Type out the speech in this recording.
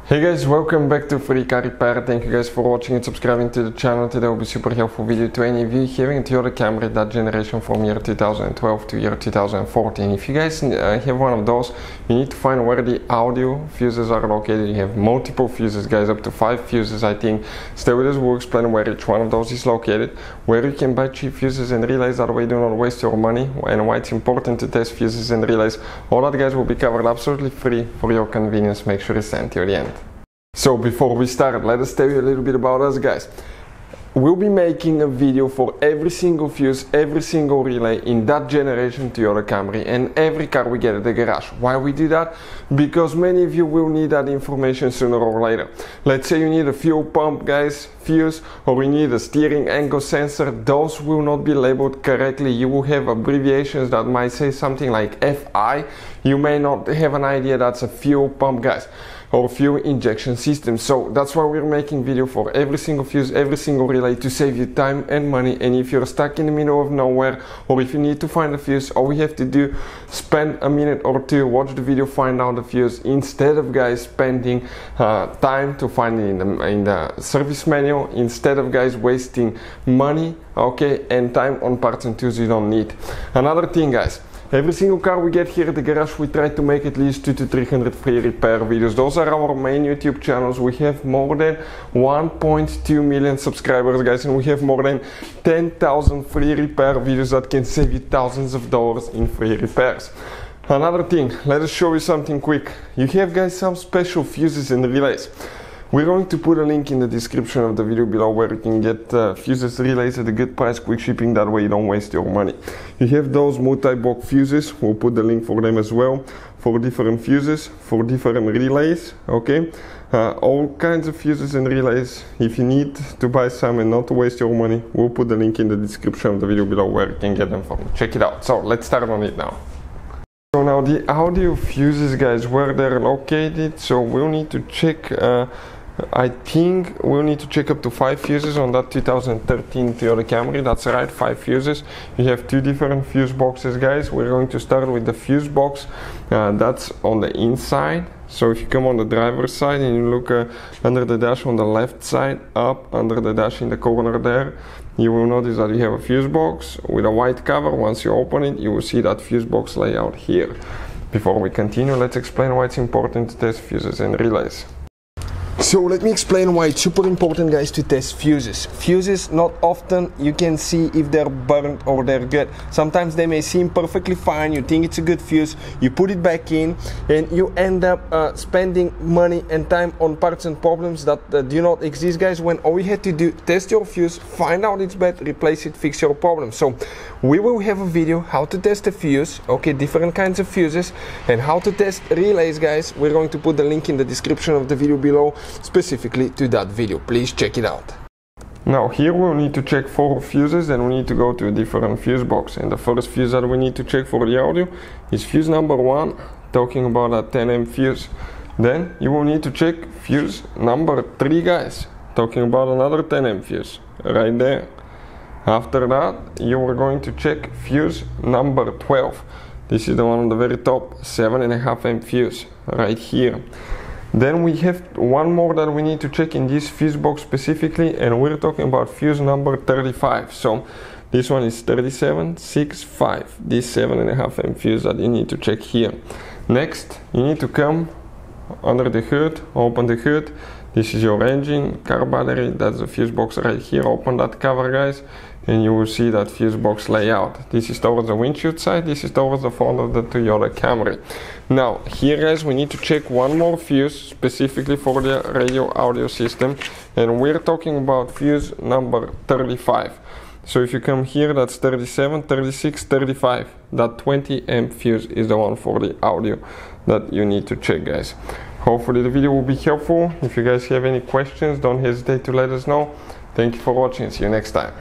Hey guys, welcome back to Free Car Repair. Thank you guys for watching and subscribing to the channel. Today will be super helpful video to any of you having a Toyota Camry, that generation from year 2012 to year 2014. If you guys have one of those, you need to find where the audio fuses are located. You have multiple fuses, guys, up to 5 fuses I think. Stay with us, we'll explain where each one of those is located, where you can buy cheap fuses and relays, that way do not waste your money, and why it's important to test fuses and relays. All that, guys, will be covered absolutely free for your convenience. Make sure you stay till the end. So before we start, let us tell you a little bit about us, guys. We'll be making a video for every single fuse, every single relay in that generation Toyota Camry and every car we get at the garage. Why we do that? Because many of you will need that information sooner or later. Let's say you need a fuel pump, guys, fuse, or you need a steering angle sensor. Those will not be labeled correctly. You will have abbreviations that might say something like FI. You may not have an idea that's a fuel pump, guys, or fuel injection system. So that's why we're making video for every single fuse, every single relay, to save you time and money. And if you're stuck in the middle of nowhere, or if you need to find a fuse, all we have to do, spend a minute or two, watch the video, find out the fuse, instead of, guys, spending time to find it in the service manual, instead of, guys, wasting money, okay, and time on parts and tools you don't need. Another thing, guys, every single car we get here at the garage, we try to make at least 200 to 300 free repair videos. Those are our main YouTube channels. We have more than 1.2 million subscribers, guys, and we have more than 10,000 free repair videos that can save you thousands of dollars in free repairs. Another thing, let us show you something quick. You have, guys, some special fuses and relays. We're going to put a link in the description of the video below where you can get fuses, relays at a good price, quick shipping, that way you don't waste your money. You have those multi-block fuses, we'll put the link for them as well, for different fuses, for different relays, okay? All kinds of fuses and relays. If you need to buy some and not to waste your money, we'll put the link in the description of the video below where you can get them from. Check it out. So let's start on it now. So now the audio fuses, guys, where they're located, so we'll need to check, I think we'll need to check up to 5 fuses on that 2013 Toyota Camry. That's right, 5 fuses. You have 2 different fuse boxes, guys. We're going to start with the fuse box that's on the inside. So if you come on the driver's side and you look under the dash on the left side, up under the dash in the corner there, you will notice that you have a fuse box with a white cover. Once you open it, you will see that fuse box layout here. Before we continue, let's explain why it's important to test fuses and relays. So let me explain why it's super important, guys, to test fuses. Fuses, not often you can see if they're burnt or they're good. Sometimes they may seem perfectly fine, you think it's a good fuse, you put it back in, and you end up spending money and time on parts and problems that do not exist, guys, when all you had to do, test your fuse, find out it's bad, replace it, fix your problem. So we will have a video how to test a fuse, okay, different kinds of fuses, and how to test relays, guys. We're going to put the link in the description of the video below, specifically to that video. Please check it out. Now here we'll need to check 4 fuses, and we need to go to a different fuse box. And the first fuse that we need to check for the audio is fuse number 1, talking about a 10 amp fuse. Then you will need to check fuse number 3, guys, talking about another 10 amp fuse right there. After that, you are going to check fuse number 12. This is the one on the very top, 7.5 amp fuse right here. Then we have one more that we need to check in this fuse box specifically, and we're talking about fuse number 35. So this one is 3765, this 7.5 amp fuse that you need to check here. Next, you need to come under the hood, open the hood. This is your engine, car battery, that's the fuse box right here. Open that cover, guys, and you will see that fuse box layout. This is towards the windshield side, this is towards the front of the Toyota Camry. Now here, guys, we need to check one more fuse specifically for the radio audio system, and we're talking about fuse number 35. So if you come here, that's 37, 36, 35. That 20 amp fuse is the one for the audio that you need to check, guys. Hopefully the video will be helpful. If you guys have any questions, don't hesitate to let us know. Thank you for watching. See you next time.